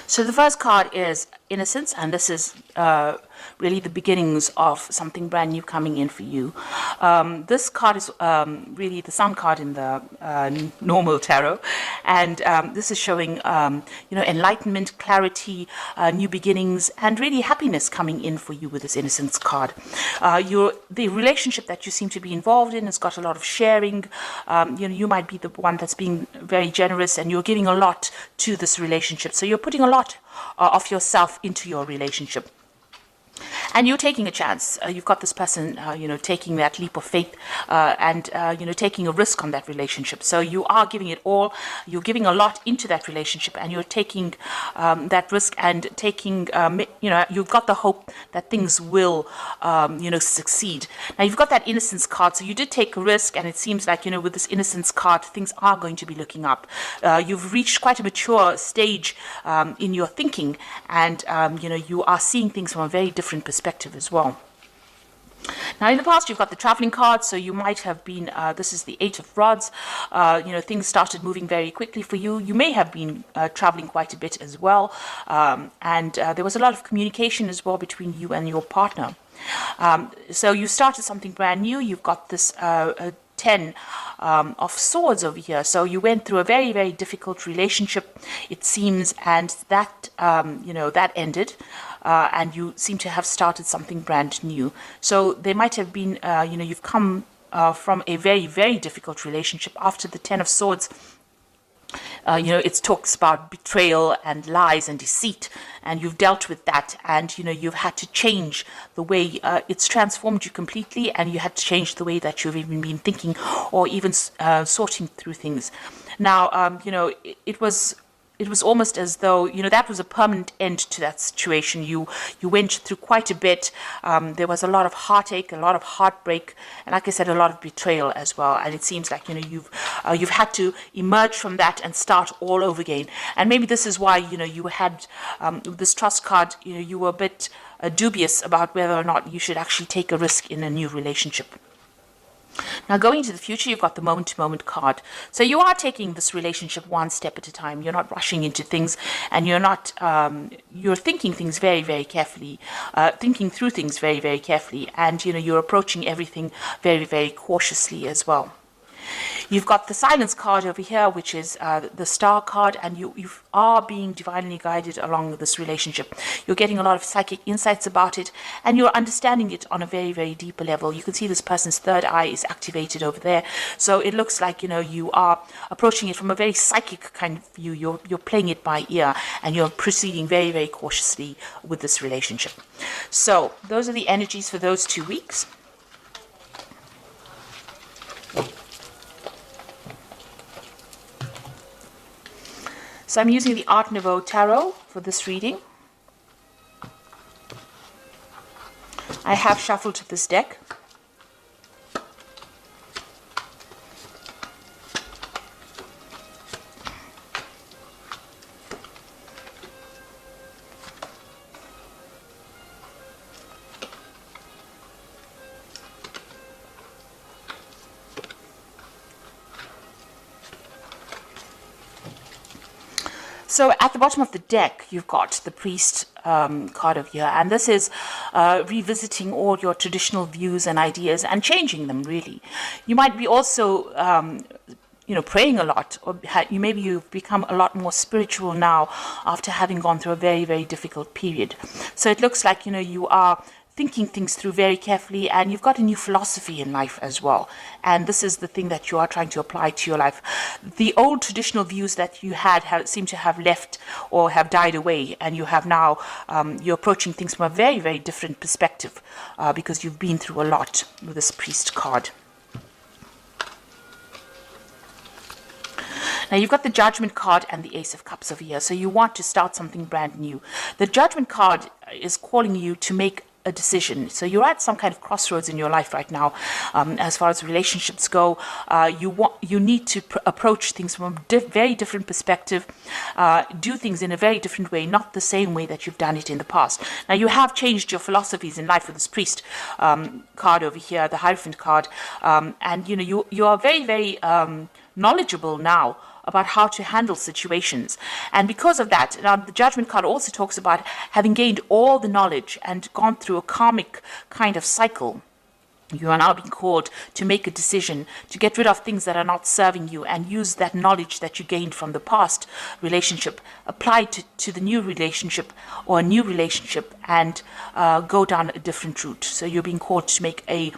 So the first card is Innocence, and this is really the beginnings of something brand new coming in for you. This card is really the sun card in the normal tarot, and this is showing enlightenment, clarity, new beginnings, and really happiness coming in for you with this Innocence card. The relationship that you seem to be involved in has got a lot of sharing. You might be the one that's being very generous, and you're giving a lot to this relationship. So you're putting a lot of yourself into your relationship. And you're taking a chance. You've got this person, taking that leap of faith and taking a risk on that relationship. So you are giving it all. You're giving a lot into that relationship, and you're taking that risk and taking, you've got the hope that things will, succeed. Now, you've got that Innocence card. So you did take a risk, and it seems like, with this Innocence card, things are going to be looking up. You've reached quite a mature stage in your thinking, and, you are seeing things from a very different perspective as well. Now, in the past, you've got the traveling card, so you might have been, this is the Eight of Rods, things started moving very quickly for you. You may have been traveling quite a bit as well, and there was a lot of communication as well between you and your partner. So you started something brand new. You've got this 10 of Swords over here. So you went through a very, very difficult relationship, it seems, and that, that ended. And you seem to have started something brand new. So there might have been, you've come from a very, very difficult relationship. After the 10 of Swords, it talks about betrayal and lies and deceit, and you've dealt with that, and you've had to change the way it's transformed you completely, and you had to change the way that you've even been thinking or even sorting through things. Now, it was almost as though, that was a permanent end to that situation. You went through quite a bit. There was a lot of heartache, a lot of heartbreak, and like I said, a lot of betrayal as well. And it seems like, you've had to emerge from that and start all over again. And maybe this is why, you had this Trust card, you were a bit dubious about whether or not you should actually take a risk in a new relationship. Now, going into the future, you've got the moment-to-moment card. So you are taking this relationship one step at a time. You're not rushing into things, and you're not, you're thinking things very, very carefully, thinking through things very, very carefully, and, you're approaching everything very, very cautiously as well. You've got the Silence card over here, which is the Star card, and you are being divinely guided along this relationship. You're getting a lot of psychic insights about it, and you're understanding it on a very, very deeper level. You can see this person's third eye is activated over there. So it looks like, you are approaching it from a very psychic kind of view. You're playing it by ear, and you're proceeding very, very cautiously with this relationship. So those are the energies for those 2 weeks. So I'm using the Art Nouveau Tarot for this reading. I have shuffled this deck. So at the bottom of the deck, you've got the Priest card over here, and this is revisiting all your traditional views and ideas and changing them, really. You might be also, praying a lot, or maybe you've become a lot more spiritual now after having gone through a very, very difficult period. So it looks like, you are thinking things through very carefully, and you've got a new philosophy in life as well. And this is the thing that you are trying to apply to your life. The old traditional views that you had seem to have left or have died away, and you have now, you're approaching things from a very, very different perspective because you've been through a lot with this Priest card. Now, you've got the Judgment card and the Ace of Cups over here, so you want to start something brand new. The Judgment card is calling you to make a decision. So you're at some kind of crossroads in your life right now. As far as relationships go, you need to approach things from a very different perspective, do things in a very different way, not the same way that you've done it in the past. Now, you have changed your philosophies in life with this Priest card over here, the Hierophant card, and you are very, very knowledgeable now about how to handle situations. And because of that, now the Judgment card also talks about having gained all the knowledge and gone through a karmic kind of cycle. You are now being called to make a decision, to get rid of things that are not serving you and use that knowledge that you gained from the past relationship, apply to the new relationship or a new relationship, and go down a different route. So you're being called to make a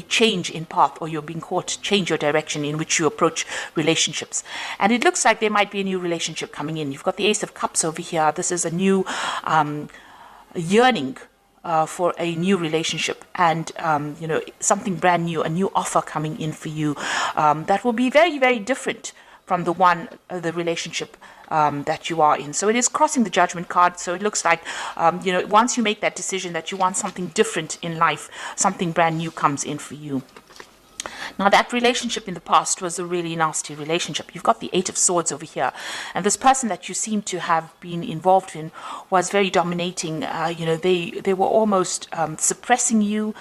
change in path, or you're being called to change your direction in which you approach relationships. And it looks like there might be a new relationship coming in. You've got the Ace of Cups over here. This is a new yearning for a new relationship, and something brand new, a new offer coming in for you that will be very, very different from the relationship that you are in. So it is crossing the Judgment card. So it looks like once you make that decision that you want something different in life, something brand new comes in for you. Now, that relationship in the past was a really nasty relationship. You've got the Eight of Swords over here. And this person that you seem to have been involved in was very dominating. They were almost suppressing you.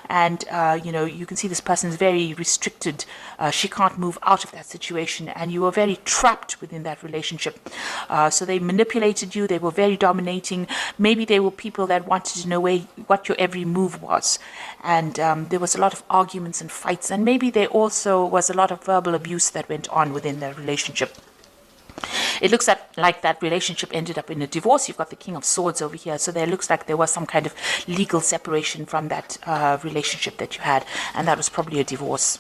And, you can see this person is very restricted. She can't move out of that situation. And you were very trapped within that relationship. So they manipulated you. They were very dominating. Maybe they were people that wanted to know what your every move was. And there was a lot of arguments and fights. And maybe there also was a lot of verbal abuse that went on within their relationship. It looks like that relationship ended up in a divorce. You've got the King of Swords over here. So there looks like there was some kind of legal separation from that relationship that you had. And that was probably a divorce.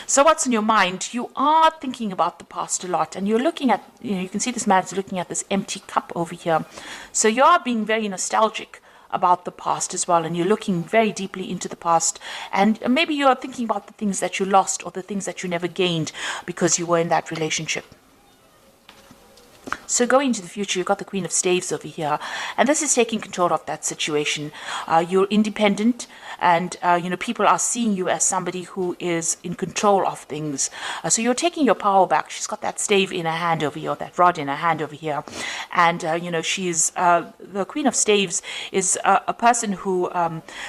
So what's in your mind? You are thinking about the past a lot. And you're looking at, you can see this man is looking at this empty cup over here. So you are being very nostalgic about the past as well, and you're looking very deeply into the past, and maybe you're thinking about the things that you lost or the things that you never gained because you were in that relationship. So going into the future, you've got the Queen of Staves over here, and this is taking control of that situation. You're independent, and people are seeing you as somebody who is in control of things. So you're taking your power back. She's got that stave in her hand over here, that rod in her hand over here, and she's the Queen of Staves is a person who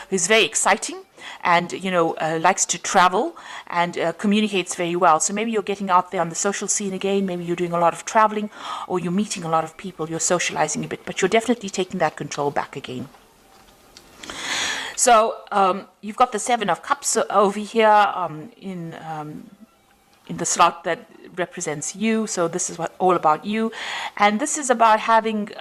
is very exciting, and likes to travel and communicates very well. So maybe you're getting out there on the social scene again. Maybe you're doing a lot of traveling, or you're meeting a lot of people. You're socializing a bit, but you're definitely taking that control back again. So you've got the Seven of Cups over here in the slot that represents you. So this is all about you, and this is about having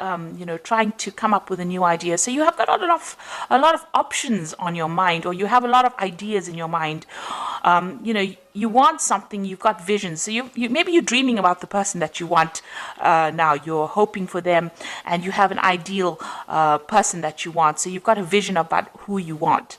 trying to come up with a new idea. So you have got a lot of options on your mind, or you have a lot of ideas in your mind. You want something, you've got visions. So you maybe you're dreaming about the person that you want now. You're hoping for them, and you have an ideal person that you want. So you've got a vision about who you want.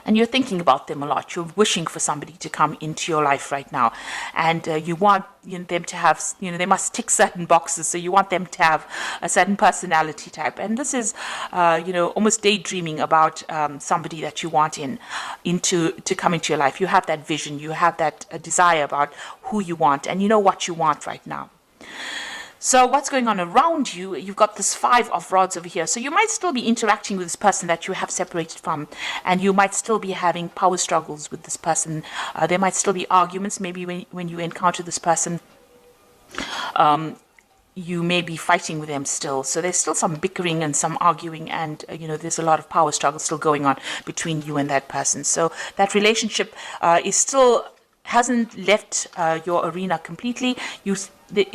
And you're thinking about them a lot. You're wishing for somebody to come into your life right now. And you want them to have, they must tick certain boxes. So you want them to have a certain personality type. And this is, almost daydreaming about somebody that you want to come into your life. You have that vision. You have that desire about who you want. And you know what you want right now. So what's going on around you? You've got this Five of Rods over here. So you might still be interacting with this person that you have separated from, and you might still be having power struggles with this person. There might still be arguments. Maybe when you encounter this person, you may be fighting with them still. So there's still some bickering and some arguing, and there's a lot of power struggle still going on between you and that person. So that relationship is still hasn't left your arena completely.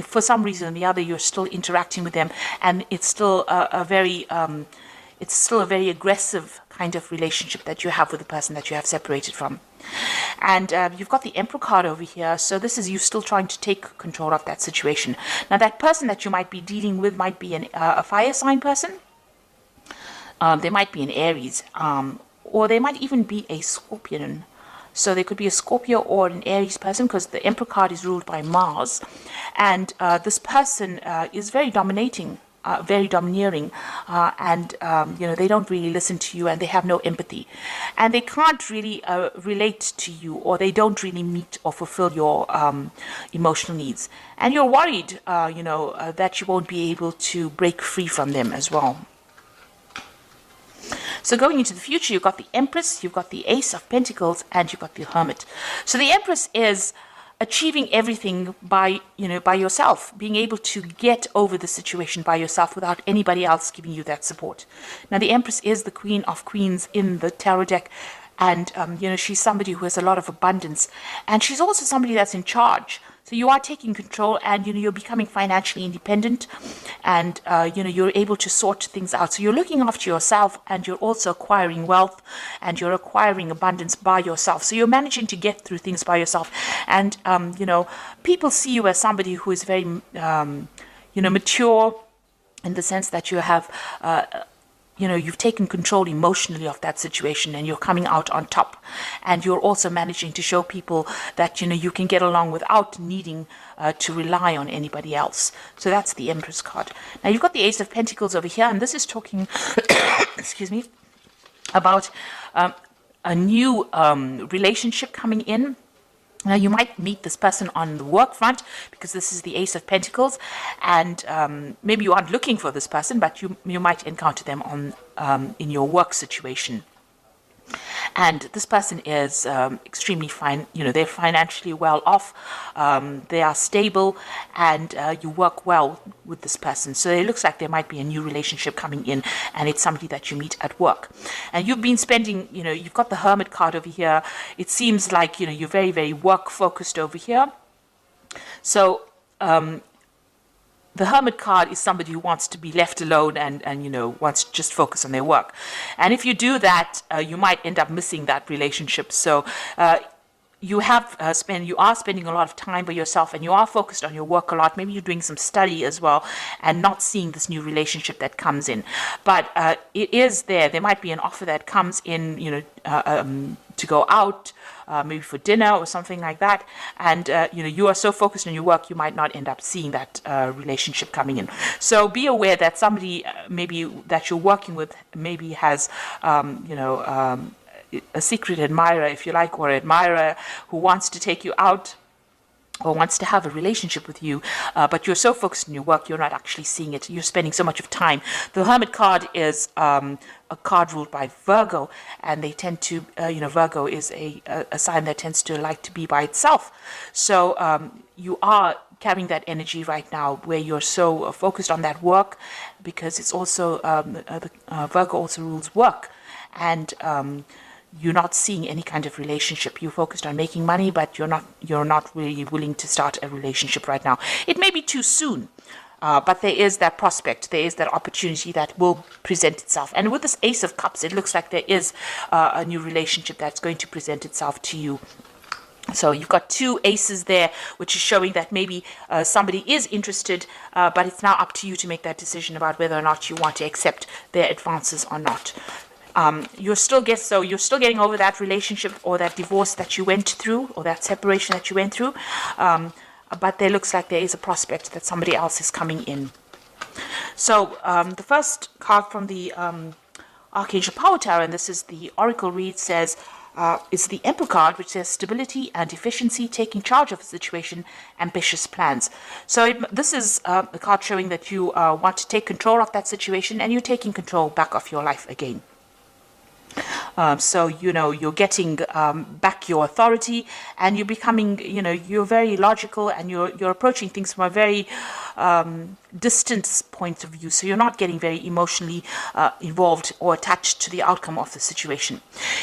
For some reason or the other, you're still interacting with them, and it's still a very aggressive kind of relationship that you have with the person that you have separated from. And you've got the Emperor card over here. So this is you still trying to take control of that situation. Now, that person that you might be dealing with might be a fire sign person. They might be an Aries, or they might even be a Scorpion. So there could be a Scorpio or an Aries person, because the Emperor card is ruled by Mars. And this person is very dominating, very domineering, and they don't really listen to you, and they have no empathy. And they can't really relate to you, or they don't really meet or fulfill your emotional needs. And you're worried, that you won't be able to break free from them as well. So going into the future, you've got the Empress, you've got the Ace of Pentacles, and you've got the Hermit. So the Empress is achieving everything by, by yourself, being able to get over the situation by yourself without anybody else giving you that support. Now, the Empress is the Queen of Queens in the tarot deck, and, she's somebody who has a lot of abundance, and she's also somebody that's in charge. So you are taking control, and, you're becoming financially independent, and, you're able to sort things out. So you're looking after yourself, and you're also acquiring wealth, and you're acquiring abundance by yourself. So you're managing to get through things by yourself. And, people see you as somebody who is very, mature, in the sense that you have, you've taken control emotionally of that situation, and you're coming out on top. And you're also managing to show people that, you can get along without needing to rely on anybody else. So that's the Empress card. Now, you've got the Ace of Pentacles over here, and this is talking, excuse me, about a new relationship coming in. Now, you might meet this person on the work front, because this is the Ace of Pentacles, and maybe you aren't looking for this person, but you might encounter them on in your work situation. And this person is extremely fine. They're financially well off. They are stable, and you work well with this person. So it looks like there might be a new relationship coming in, and it's somebody that you meet at work. And you've been spending, you've got the Hermit card over here. It seems like, you're very, very work focused over here. So, the Hermit card is somebody who wants to be left alone and wants to just focus on their work. And if you do that, you might end up missing that relationship. So you are spending a lot of time by yourself, and you are focused on your work a lot. Maybe you're doing some study as well, and not seeing this new relationship that comes in. But it is there. There might be an offer that comes in, to go out, maybe for dinner or something like that. And, you are so focused on your work, you might not end up seeing that relationship coming in. So be aware that somebody maybe that you're working with maybe has, a secret admirer, if you like, or admirer who wants to take you out or wants to have a relationship with you, but you're so focused on your work, you're not actually seeing it. You're spending so much of time. The Hermit card is a card ruled by Virgo, and they tend to, Virgo is a sign that tends to like to be by itself. So you are carrying that energy right now, where you're so focused on that work, because it's also, Virgo also rules work. And you're not seeing any kind of relationship. You're focused on making money, but you're not really willing to start a relationship right now. It may be too soon, but there is that prospect, there is that opportunity that will present itself. And with this Ace of Cups, it looks like there is a new relationship that's going to present itself to you. So you've got two aces there, which is showing that maybe somebody is interested, but it's now up to you to make that decision about whether or not you want to accept their advances or not. You're still getting over that relationship or that divorce that you went through, or that separation that you went through, but there looks like there is a prospect that somebody else is coming in. So the first card from the Archangel Power Tower, and this is the Oracle read, says it's the Emperor card, which says stability and efficiency, taking charge of a situation, ambitious plans. So this is a card showing that you want to take control of that situation, and you're taking control back of your life again. So, you're getting back your authority, and you're becoming, you're very logical, and you're approaching things from a very distant point of view. So you're not getting very emotionally involved or attached to the outcome of the situation.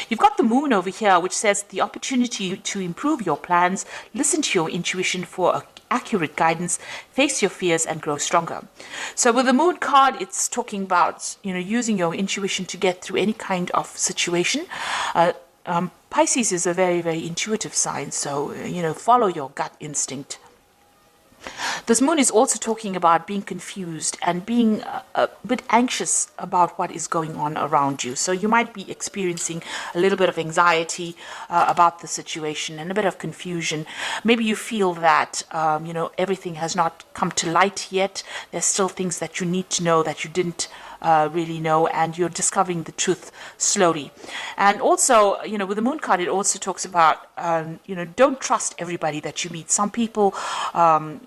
You've got the Moon over here, which says the opportunity to improve your plans, listen to your intuition for accurate guidance, face your fears, and grow stronger. So with the Moon card, it's talking about, using your intuition to get through any kind of situation. Pisces is a very, very intuitive sign, so, follow your gut instinct. This Moon is also talking about being confused and being a bit anxious about what is going on around you. So you might be experiencing a little bit of anxiety about the situation and a bit of confusion. Maybe you feel that, everything has not come to light yet. There's still things that you need to know that you didn't really know, and you're discovering the truth slowly. And also, with the Moon card, it also talks about, don't trust everybody that you meet. Some people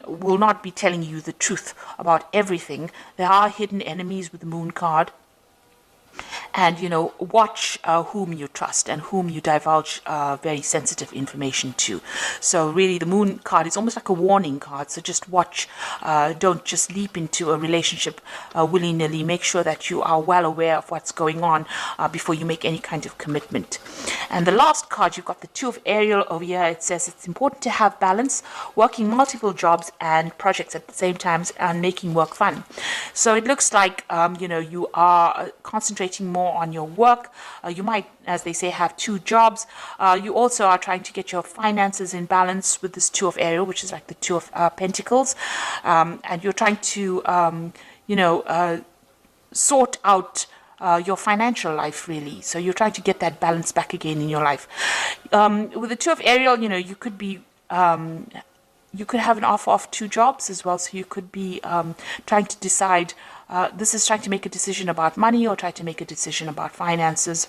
will not be telling you the truth about everything. There are hidden enemies with the Moon card. And watch whom you trust and whom you divulge very sensitive information to. So really the Moon card is almost like a warning card, so just watch. Don't just leap into a relationship willy-nilly. Make sure that you are well aware of what's going on before you make any kind of commitment. And the last card, you've got the Two of Ariel over here. It says it's important to have balance, working multiple jobs and projects at the same time, and making work fun. So it looks like you are concentrating more on your work. You might, as they say, have two jobs. You also are trying to get your finances in balance with this Two of Ariel, which is like the Two of Pentacles, and you're trying to sort out your financial life, really. So you're trying to get that balance back again in your life. With the Two of Ariel, you could be you could have an offer of two jobs as well. So you could be trying to decide. This is trying to make a decision about money, or try to make a decision about finances.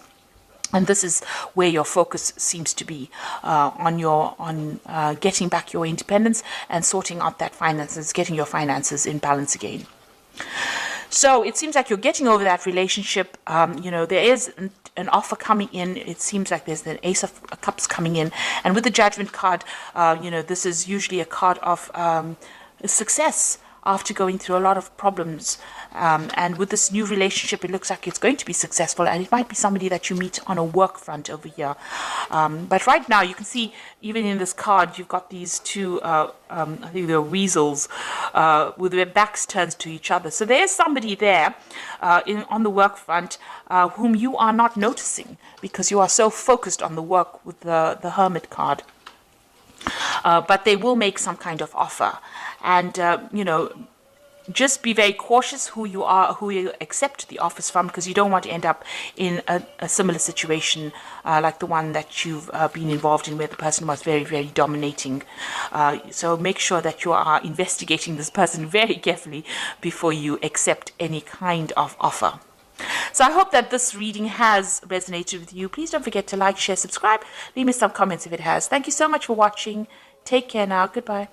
And this is where your focus seems to be, on getting back your independence and sorting out that finances, getting your finances in balance again. So it seems like you're getting over that relationship. There is an offer coming in. It seems like there's an Ace of Cups coming in. And with the Judgment card, this is usually a card of success after going through a lot of problems. And with this new relationship, it looks like it's going to be successful, and it might be somebody that you meet on a work front over here. But right now, you can see, even in this card, you've got these two, I think they're weasels, with their backs turned to each other. So there's somebody there on the work front whom you are not noticing, because you are so focused on the work with the Hermit card. But they will make some kind of offer. And, just be very cautious who you accept the offers from, because you don't want to end up in a similar situation like the one that you've been involved in, where the person was very, very dominating. So make sure that you are investigating this person very carefully before you accept any kind of offer. So I hope that this reading has resonated with you. Please don't forget to like, share, subscribe. Leave me some comments if it has. Thank you so much for watching. Take care now. Goodbye.